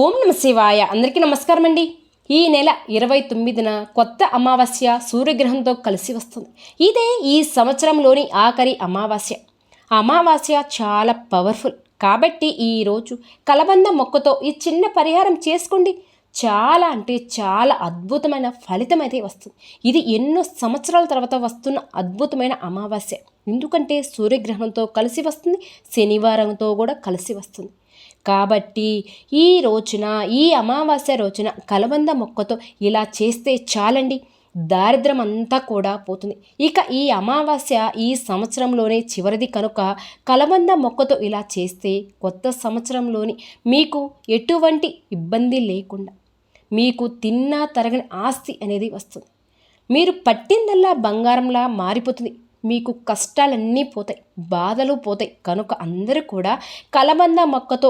ఓం నమ శివాయ. అందరికీ నమస్కారం అండి. ఈ నెల 29న కొత్త అమావాస్య సూర్యగ్రహంతో కలిసి వస్తుంది. ఇదే ఈ సంవత్సరంలోని ఆఖరి అమావాస్య. అమావాస్య చాలా పవర్ఫుల్ కాబట్టి ఈరోజు కలబంద మొక్కతో ఈ చిన్న పరిహారం చేసుకోండి. చాలా అంటే చాలా అద్భుతమైన ఫలితం అయితే వస్తుంది. ఇది ఎన్నో సంవత్సరాల తర్వాత వస్తున్న అద్భుతమైన అమావాస్య. ఎందుకంటే సూర్యగ్రహంతో కలిసి వస్తుంది, శనివారంతో కూడా కలిసి వస్తుంది. కాబట్టి ఈ రోజున ఈ అమావాస్య రోజున కలబంద మొక్కతో ఇలా చేస్తే చాలండి, దారిద్ర్యం అంతా కూడా పోతుంది. ఇక ఈ అమావాస్య ఈ సంవత్సరంలోనే చివరిది కనుక కలబంద మొక్కతో ఇలా చేస్తే కొత్త సంవత్సరంలోని మీకు ఎటువంటి ఇబ్బంది లేకుండా మీకు తిన్నా తరగని ఆస్తి అనేది వస్తుంది. మీరు పట్టిందల్లా బంగారంలా మారిపోతుంది. మీకు కష్టాలన్నీ పోతాయి, బాధలు పోతాయి. కనుక అందరూ కూడా కలబంద మొక్కతో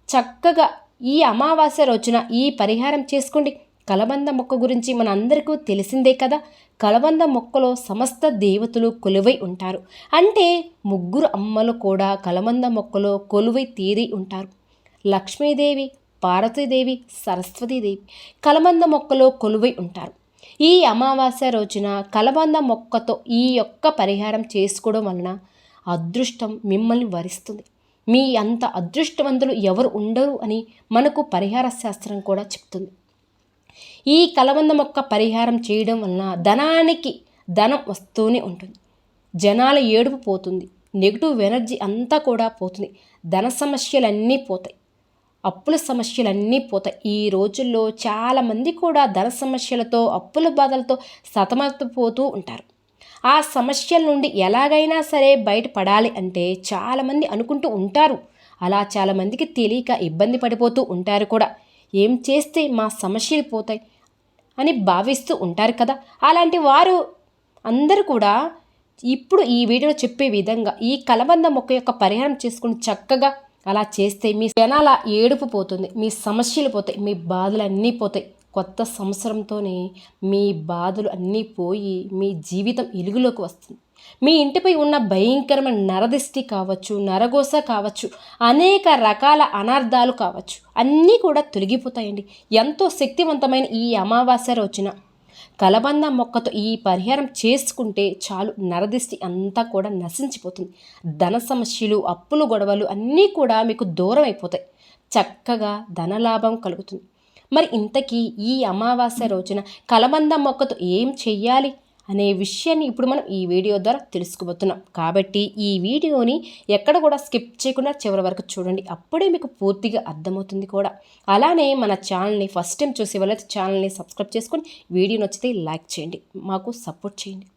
చక్కగా ఈ అమావాస్య రోజున ఈ పరిహారం చేసుకోండి. కలబంద మొక్క గురించి మన అందరికీ తెలిసిందే కదా. కలబంద మొక్కలో సమస్త దేవతలు కొలువై ఉంటారు. అంటే ముగ్గురు అమ్మలు కూడా కలబంద మొక్కలో కొలువై తీరి ఉంటారు. లక్ష్మీదేవి, పార్వతీదేవి, సరస్వతీదేవి కలబంద మొక్కలో కొలువై ఉంటారు. ఈ అమావాస్య రోజున కలబంద మొక్కతో ఈ యొక్క పరిహారం చేసుకోవడం వలన అదృష్టం మిమ్మల్ని వరిస్తుంది. మీ అంత అదృష్టవంతులు ఎవరు ఉండరు అని మనకు పరిహార శాస్త్రం కూడా చెప్తుంది. ఈ కలబంద మొక్క పరిహారం చేయడం వలన ధనం వస్తూనే ఉంటుంది. జనాల ఏడుపు పోతుంది, నెగిటివ్ ఎనర్జీ అంతా కూడా పోతుంది, ధన సమస్యలన్నీ పోతాయి, అప్పుల సమస్యలన్నీ పోతాయి. ఈ రోజుల్లో చాలామంది కూడా ధన సమస్యలతో, అప్పుల బాధలతో సతమతపోతూ ఉంటారు. ఆ సమస్యల నుండి ఎలాగైనా సరే బయటపడాలి అంటే చాలామంది అనుకుంటూ ఉంటారు. అలా చాలామందికి తెలియక ఇబ్బంది పడిపోతూ ఉంటారు కూడా. ఏం చేస్తే మా సమస్యలు పోతాయి అని భావిస్తూ ఉంటారు కదా. అలాంటి వారు అందరూ కూడా ఇప్పుడు ఈ వీడియోలో చెప్పే విధంగా ఈ కలబంద మొక్క యొక్క పరిహారం చేసుకుని చక్కగా అలా చేస్తే మీ జనాల ఏడుపు పోతుంది, మీ సమస్యలు పోతాయి, మీ బాధలు అన్నీ పోతాయి. కొత్త సంవత్సరంతోనే మీ బాధలు అన్నీ పోయి మీ జీవితం వెలుగులోకి వస్తుంది. మీ ఇంటిపై ఉన్న భయంకరమైన నరదిష్టి కావచ్చు, నరగోస కావచ్చు, అనేక రకాల అనార్థాలు కావచ్చు, అన్నీ కూడా తొలగిపోతాయండి. ఎంతో శక్తివంతమైన ఈ అమావాస్య రోజున కలబంద మొక్కతో ఈ పరిహారం చేసుకుంటే చాలు, నరదిష్టి అంతా కూడా నశించిపోతుంది. ధన సమస్యలు, అప్పులు, గొడవలు అన్నీ కూడా మీకు దూరం అయిపోతాయి. చక్కగా ధనలాభం కలుగుతుంది. మరి ఇంతకీ ఈ అమావాస్య రోజున కలబంద మొక్కతో ఏం చెయ్యాలి అనే విషయాన్ని ఇప్పుడు మనం ఈ వీడియో ద్వారా తెలుసుకోబోతున్నాం. కాబట్టి ఈ వీడియోని ఎక్కడ కూడా స్కిప్ చేయకుండా చివరి వరకు చూడండి, అప్పుడే మీకు పూర్తిగా అర్థమవుతుంది కూడా. అలానే మన ఛానల్ని ఫస్ట్ టైం చూసే వాళ్ళైతే ఛానల్ని సబ్స్క్రైబ్ చేసుకొని వీడియో నచ్చితే లైక్ చేయండి, మాకు సపోర్ట్ చేయండి.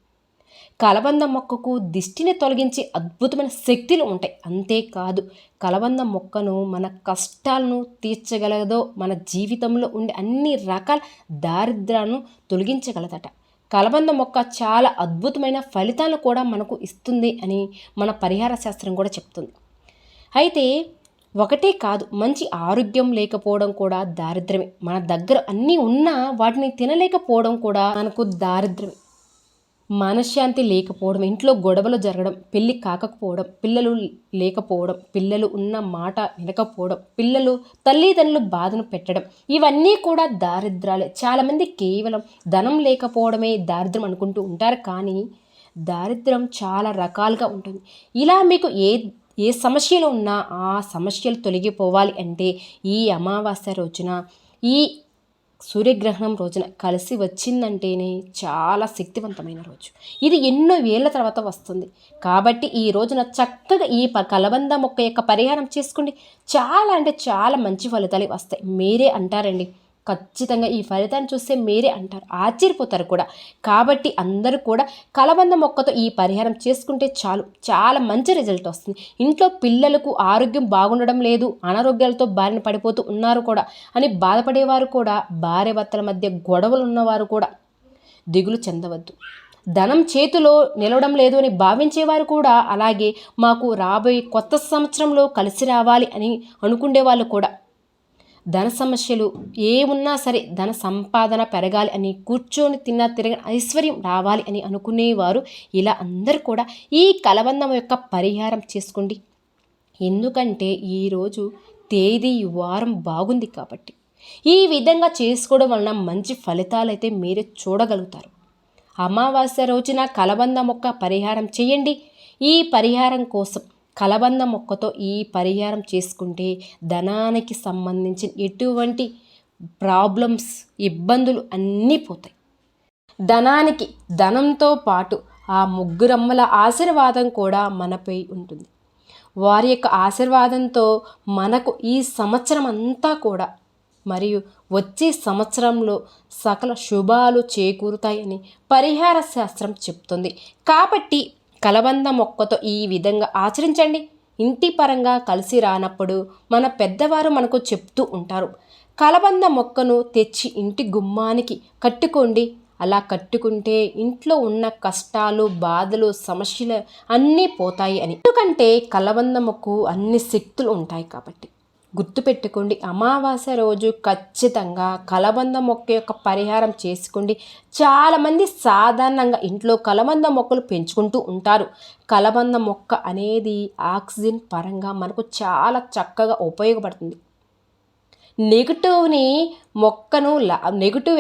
కలబంద మొక్కకు దిష్టిని తొలగించే అద్భుతమైన శక్తులు ఉంటాయి. అంతేకాదు కలబంద మొక్కను మన కష్టాలను తీర్చగలదో, మన జీవితంలో ఉండే అన్ని రకాల దారిద్ర్యాలను తొలగించగలదట. కలబంద మొక్క చాలా అద్భుతమైన ఫలితాలను కూడా మనకు ఇస్తుంది అని మన పరిహార శాస్త్రం కూడా చెప్తుంది. అయితే ఒకటే కాదు, మంచి ఆరోగ్యం లేకపోవడం కూడా దారిద్ర్యమే. మన దగ్గర అన్నీ ఉన్నా వాటిని తినలేకపోవడం కూడా మనకు దారిద్ర్యమే. మనశ్శాంతి లేకపోవడం, ఇంట్లో గొడవలు జరగడం, పెళ్ళి కాకపోవడం, పిల్లలు లేకపోవడం, పిల్లలు ఉన్న మాట వినకపోవడం, పిల్లలు తల్లిదండ్రులు బాధను పెట్టడం, ఇవన్నీ కూడా దారిద్రాలే. చాలామంది కేవలం ధనం లేకపోవడమే దారిద్రం అనుకుంటూ ఉంటారు. కానీ దారిద్రం చాలా రకాలుగా ఉంటుంది. ఇలా మీకు ఏ సమస్యలు ఉన్నా ఆ సమస్యలు తొలగిపోవాలి అంటే ఈ అమావాస్య రోజున ఈ సూర్యగ్రహణం రోజున కలిసి వచ్చిందంటేనే చాలా శక్తివంతమైన రోజు. ఇది ఎన్నో ఏళ్ల తర్వాత వస్తుంది. కాబట్టి ఈ రోజున చక్కగా ఈ కలబంద మొక్క యొక్క పరిహారం చేసుకోండి. చాలా అంటే చాలా మంచి ఫలితాలు వస్తాయి. మీరే అంటారండి, ఖచ్చితంగా ఈ ఫలితాన్ని చూస్తే మీరే అంటారు, ఆశ్చర్యపోతారు కూడా. కాబట్టి అందరూ కూడా కలబంద మొక్కతో ఈ పరిహారం చేసుకుంటే చాలు, చాలా మంచి రిజల్ట్ వస్తుంది. ఇంట్లో పిల్లలకు ఆరోగ్యం బాగుండడం లేదు, అనారోగ్యాలతో బారిన పడిపోతూ ఉన్నారు కూడా అని బాధపడేవారు కూడా, భార్య భర్తల మధ్య గొడవలు ఉన్నవారు కూడా దిగులు చెందవద్దు. ధనం చేతిలో నిలవడం లేదు అని భావించేవారు కూడా, అలాగే మాకు రాబోయే కొత్త సంవత్సరంలో కలిసి రావాలి అని అనుకునే వాళ్ళు కూడా, ధన సమస్యలు ఏమున్నా సరే ధన సంపాదన పెరగాలి అని, కూర్చొని తిన్నా తిరగని ఐశ్వర్యం రావాలి అని అనుకునేవారు ఇలా అందరూ కూడా ఈ కలబందం యొక్క పరిహారం చేసుకోండి. ఎందుకంటే ఈరోజు తేదీ వారం బాగుంది కాబట్టి. ఈ విధంగా చేసుకోవడం వలన మంచి ఫలితాలైతే మీరే చూడగలుగుతారు. అమావాస్య రోజున కలబంద మొక్క పరిహారం చేయండి. ఈ పరిహారం కోసం కలబంద మొక్కతో ఈ పరిహారం చేసుకుంటే ధనానికి సంబంధించిన ఎటువంటి ప్రాబ్లమ్స్, ఇబ్బందులు అన్నీ పోతాయి. ధనంతో పాటు ఆ ముగ్గురమ్మల ఆశీర్వాదం కూడా మనపై ఉంటుంది. వారి యొక్క ఆశీర్వాదంతో మనకు ఈ సంవత్సరం అంతా కూడా మరియు వచ్చే సంవత్సరంలో సకల శుభాలు చేకూరుతాయని పరిహార శాస్త్రం చెప్తుంది. కాబట్టి కలబంద మొక్కతో ఈ విధంగా ఆచరించండి. ఇంటి పరంగా కలిసి రానప్పుడు మన పెద్దవారు మనకు చెప్తూ ఉంటారు, కలబంద మొక్కను తెచ్చి ఇంటి గుమ్మానికి కట్టుకోండి. అలా కట్టుకుంటే ఇంట్లో ఉన్న కష్టాలు, బాధలు, సమస్యలు అన్నీ పోతాయి అని. ఎందుకంటే కలబంద మొక్కు అన్ని శక్తులు ఉంటాయి కాబట్టి. గుర్తుపెట్టుకోండి, అమావాస్య రోజు ఖచ్చితంగా కలబంద మొక్క యొక్క పరిహారం చేసుకోండి. చాలామంది సాధారణంగా ఇంట్లో కలబంద మొక్కలు పెంచుకుంటూ ఉంటారు. కలబంద మొక్క అనేది ఆక్సిజన్ పరంగా మనకు చాలా చక్కగా ఉపయోగపడుతుంది. నెగిటివ్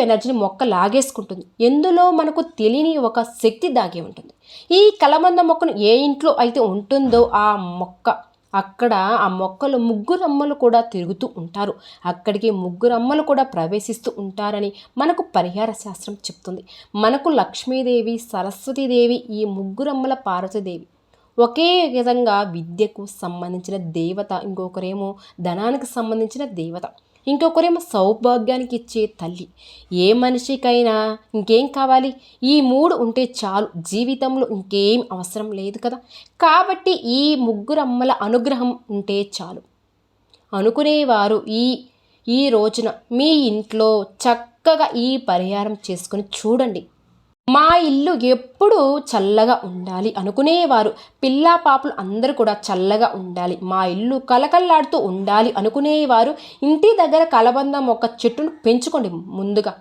ఎనర్జీని మొక్క లాగేసుకుంటుంది. ఎందులో మనకు తెలియని ఒక శక్తి దాగి ఉంటుంది. ఈ కలబంద మొక్కను ఏ ఇంట్లో అయితే ఉంటుందో అక్కడ ఆ మొక్కలు ముగ్గురమ్మలు కూడా తిరుగుతూ ఉంటారు. అక్కడికి ముగ్గురమ్మలు కూడా ప్రవేశిస్తూ ఉంటారని మనకు పరిహార శాస్త్రం చెప్తుంది. మనకు లక్ష్మీదేవి, సరస్వతీదేవి, ఈ ముగ్గురమ్మల పార్వతీదేవి ఒకే విధంగా విద్యకు సంబంధించిన దేవత, ఇంకొకరేమో ధనానికి సంబంధించిన దేవత, ఇంకొకరేమో సౌభాగ్యానికి ఇచ్చే తల్లి. ఏ మనిషికైనా ఇంకేం కావాలి? ఈ మూడు ఉంటే చాలు, జీవితంలో ఇంకేం అవసరం లేదు కదా. కాబట్టి ఈ ముగ్గురమ్మల అనుగ్రహం ఉంటే చాలు అనుకునేవారు ఈ రోజున మీ ఇంట్లో చక్కగా ఈ పరిహారం చేసుకొని చూడండి. మా ఇల్లు ఎప్పుడూ చల్లగా ఉండాలి అనుకునేవారు, పిల్లా పాపలు అందరూ కూడా చల్లగా ఉండాలి, మా ఇల్లు కలకల్లాడుతూ ఉండాలి అనుకునేవారు ఇంటి దగ్గర కలబంద మొక్క చెట్టును పెంచుకోండి ముందుగా.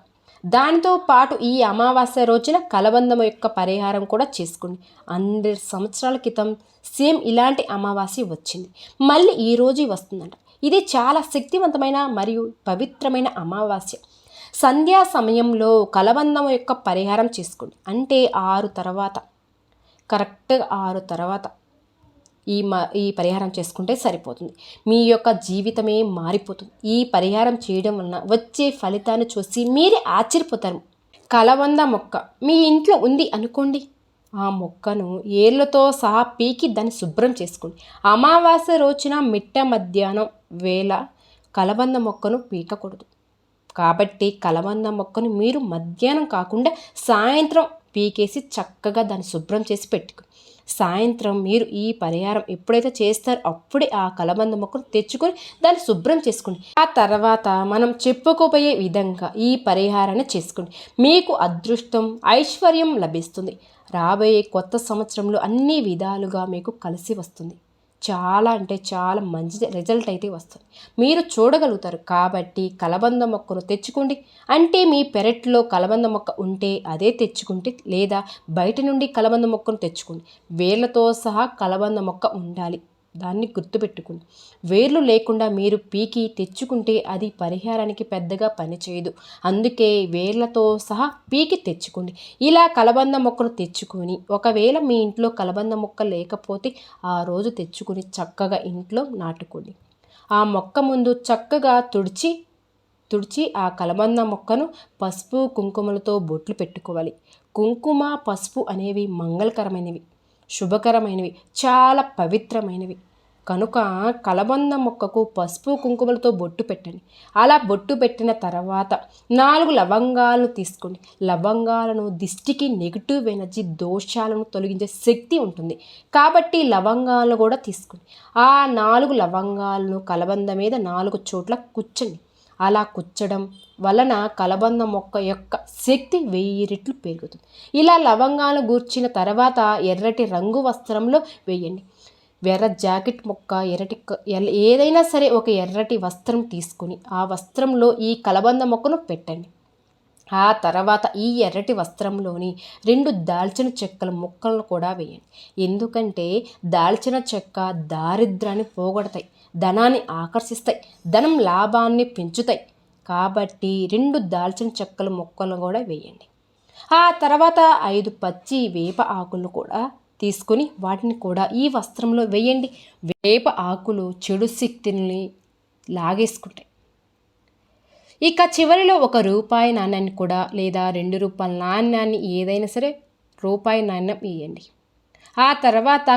దానితో పాటు ఈ అమావాస్య రోజున కలబందం యొక్క పరిహారం కూడా చేసుకోండి. 100 సంవత్సరాల క్రితం సేమ్ ఇలాంటి అమావాస్య వచ్చింది, మళ్ళీ ఈరోజు వస్తుందంట. ఇది చాలా శక్తివంతమైన మరియు పవిత్రమైన అమావాస్య. సంధ్యా సమయంలో కలబందం యొక్క పరిహారం చేసుకోండి. అంటే 6 తర్వాత, కరెక్ట్గా 6 తర్వాత ఈ పరిహారం చేసుకుంటే సరిపోతుంది. మీ యొక్క జీవితమే మారిపోతుంది. ఈ పరిహారం చేయడం వలన వచ్చే ఫలితాన్ని చూసి మీరే ఆశ్చర్యపోతారు. కలబంద మొక్క మీ ఇంట్లో ఉంది అనుకోండి, ఆ మొక్కను ఏర్లతో సహా పీకి దాన్ని శుభ్రం చేసుకోండి. అమావాస్య రోజున మిట్ట మధ్యాహ్నం వేళ కలబంద మొక్కను పీకకూడదు. కాబట్టి కలబంద మొక్కను మీరు మధ్యాహ్నం కాకుండా సాయంత్రం పీకేసి చక్కగా దాన్ని శుభ్రం చేసి పెట్టుకోండి. సాయంత్రం మీరు ఈ పరిహారం ఎప్పుడైతే చేస్తారో అప్పుడే ఆ కలబంద మొక్కను తెచ్చుకొని దాన్ని శుభ్రం చేసుకోండి. ఆ తర్వాత మనం చెప్పుకోబోయే విధంగా ఈ పరిహారాన్ని చేసుకోండి. మీకు అదృష్టం, ఐశ్వర్యం లభిస్తుంది. రాబోయే కొత్త సంవత్సరంలో అన్ని విధాలుగా మీకు కలిసి వస్తుంది. చాలా అంటే చాలా మంచి రిజల్ట్ అయితే వస్తుంది, మీరు చూడగలుగుతారు. కాబట్టి కలబంద మొక్కను తెచ్చుకోండి. అంటే మీ పెరట్లో కలబంద మొక్క ఉంటే అదే తెచ్చుకుంటే, లేదా బయట నుండి కలబంద మొక్కను తెచ్చుకోండి. వేర్లతో సహా కలబంద మొక్క ఉండాలి, దాన్ని గుర్తుపెట్టుకోండి. వేర్లు లేకుండా మీరు పీకి తెచ్చుకుంటే అది పరిహారానికి పెద్దగా పనిచేయదు. అందుకే వేర్లతో సహా పీకి తెచ్చుకోండి. ఇలా కలబంద మొక్కను తెచ్చుకొని, ఒకవేళ మీ ఇంట్లో కలబంద మొక్క లేకపోతే ఆ రోజు తెచ్చుకొని చక్కగా ఇంట్లో నాటుకోండి. ఆ మొక్క ముందు చక్కగా తుడిచి ఆ కలబంద మొక్కను పసుపు కుంకుమలతో బొట్లు పెట్టుకోవాలి. కుంకుమ, పసుపు అనేవి మంగళకరమైనవి, శుభకరమైనవి, చాలా పవిత్రమైనవి. కనుక కలబంద మొక్కకు పసుపు కుంకుమలతో బొట్టు పెట్టండి. అలా బొట్టు పెట్టిన తర్వాత 4 లవంగాలను తీసుకోండి. లవంగాలను దిష్టికి, నెగిటివ్ ఎనర్జీ, దోషాలను తొలగించే శక్తి ఉంటుంది. కాబట్టి లవంగాలను కూడా తీసుకోండి. ఆ 4 లవంగాలను కలబంద మీద 4 చోట్ల కుచ్చండి. అలా కుచ్చడం వలన కలబంద మొక్క యొక్క శక్తి 1000 రెట్లు పెరుగుతుంది. ఇలా లవంగాలు గూర్చిన తర్వాత ఎర్రటి రంగు వస్త్రంలో వేయండి. ఎర్ర జాకెట్ మొక్క, ఏదైనా సరే ఒక ఎర్రటి వస్త్రం తీసుకుని ఆ వస్త్రంలో ఈ కలబంద మొక్కను పెట్టండి. ఆ తర్వాత ఈ ఎర్రటి వస్త్రంలోని 2 దాల్చిన చెక్కల ముక్కలను కూడా వేయండి. ఎందుకంటే దాల్చిన చెక్క దారిద్రాన్ని పోగొడతాయి. ధనాన్ని ఆకర్షిస్తాయి, ధనం లాభాన్ని పెంచుతాయి. కాబట్టి 2 దాల్చిన చెక్కల ముక్కలు కూడా వేయండి. ఆ తర్వాత 5 పచ్చి వేప ఆకులు కూడా తీసుకొని వాటిని కూడా ఈ వస్త్రంలో వేయండి. వేప ఆకులు చెడు శక్తిని లాగేసుకుంటాయి. ఇక చివరిలో ₹1 నాణ్యాన్ని కూడా లేదా ₹2 నాణ్యాన్ని ఏదైనా సరే రూపాయి నాణ్యం వేయండి. ఆ తర్వాత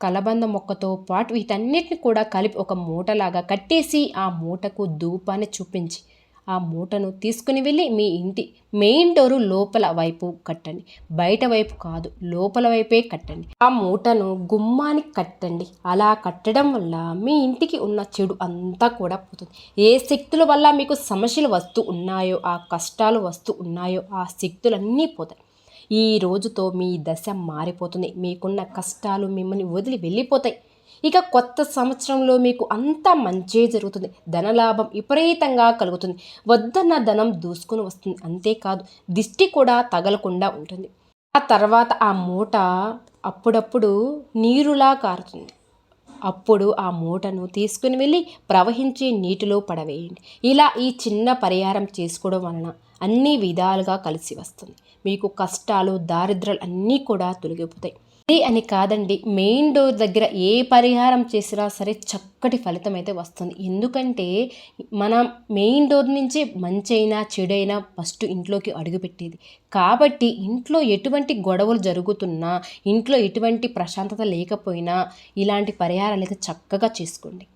కలబంద మొక్కతో పాటు వీటన్నిటిని కూడా కలిపి ఒక మూటలాగా కట్టేసి ఆ మూటకు ధూపాన్ని చూపించి ఆ మూటను తీసుకుని వెళ్ళి మీ ఇంటి మెయిన్ డోరు లోపల వైపు కట్టండి. బయట వైపు కాదు, లోపల వైపే కట్టండి. ఆ మూటను గుమ్మానికి కట్టండి. అలా కట్టడం వల్ల మీ ఇంటికి ఉన్న చెడు అంతా కూడా పోతుంది. ఏ శక్తుల వల్ల మీకు సమస్యలు వస్తూ ఉన్నాయో, ఆ కష్టాలు వస్తూ ఉన్నాయో ఆ శక్తులన్నీ పోతాయి. ఈ రోజుతో మీ దశ మారిపోతుంది. మీకున్న కష్టాలు మిమ్మల్ని వదిలి వెళ్ళిపోతాయి. ఇక కొత్త సంవత్సరంలో మీకు అంతా మంచే జరుగుతుంది. ధనలాభం విపరీతంగా కలుగుతుంది. వద్దన్న ధనం దూసుకుని వస్తుంది. అంతేకాదు దిష్టి కూడా తగలకుండా ఉంటుంది. ఆ తర్వాత ఆ మూట అప్పుడప్పుడు నీరులా కారుతుంది. అప్పుడు ఆ మూటను తీసుకుని వెళ్ళి ప్రవహించే నీటిలో పడవేయండి. ఇలా ఈ చిన్న పరిహారం చేసుకోవడం వలన అన్ని విధాలుగా కలిసి వస్తుంది. మీకు కష్టాలు దారిద్రాలు అన్నీ కూడా తొలగిపోతాయి. ఇది అని కాదండి, మెయిన్ డోర్ దగ్గర ఏ పరిహారం చేసినా సరే చక్కటి ఫలితం అయితే వస్తుంది. ఎందుకంటే మన మెయిన్ డోర్ నుంచి మంచైనా చెడైనా ఫస్ట్ ఇంట్లోకి అడుగుపెట్టేది. కాబట్టి ఇంట్లో ఎటువంటి గొడవలు జరుగుతున్నా, ఇంట్లో ఎటువంటి ప్రశాంతత లేకపోయినా ఇలాంటి పరిహారాలు అయితే చక్కగా చేసుకోండి.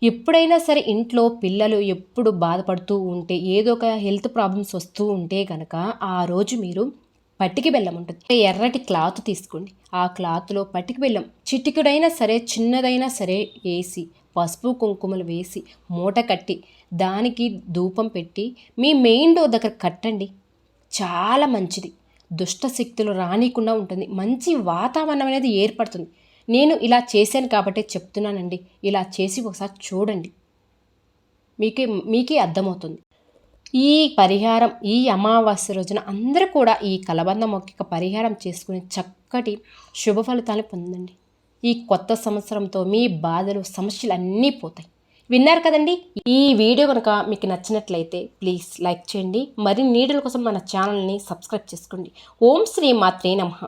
ఎప్పుడైనా సరే ఇంట్లో పిల్లలు ఎప్పుడు బాధపడుతూ ఉంటే, ఏదో ఒక హెల్త్ ప్రాబ్లమ్స్ వస్తూ ఉంటే కనుక ఆ రోజు మీరు పట్టిక బెల్లం ఉంటుంది, ఎర్రటి క్లాత్ తీసుకోండి. ఆ క్లాత్లో పట్టిక బెల్లం చిటికెడైనా సరే చిన్నదైనా సరే వేసి పసుపు కుంకుమలు వేసి మూట కట్టి దానికి ధూపం పెట్టి మీ మెయిన్ డోర్ దగ్గర కట్టండి. చాలా మంచిది. దుష్ట శక్తులు రానికుండా ఉంటుంది. మంచి వాతావరణం అనేది ఏర్పడుతుంది. నేను ఇలా చేశాను కాబట్టి చెప్తున్నానండి. ఇలా చేసి ఒకసారి చూడండి, మీకే అర్థమవుతుంది. ఈ పరిహారం ఈ అమావాస్య రోజున అందరూ కూడా ఈ కలబంద మొక్క పరిహారం చేసుకుని చక్కటి శుభ ఫలితాలు పొందండి. ఈ కొత్త సంవత్సరంతో మీ బాధలు సమస్యలు అన్నీ పోతాయి. విన్నారు కదండి. ఈ వీడియో కనుక మీకు నచ్చినట్లయితే ప్లీజ్ లైక్ చేయండి. మరిన్ని వీడియోల కోసం మన ఛానల్ని సబ్స్క్రైబ్ చేసుకోండి. ఓం శ్రీ మాత్రే నమః.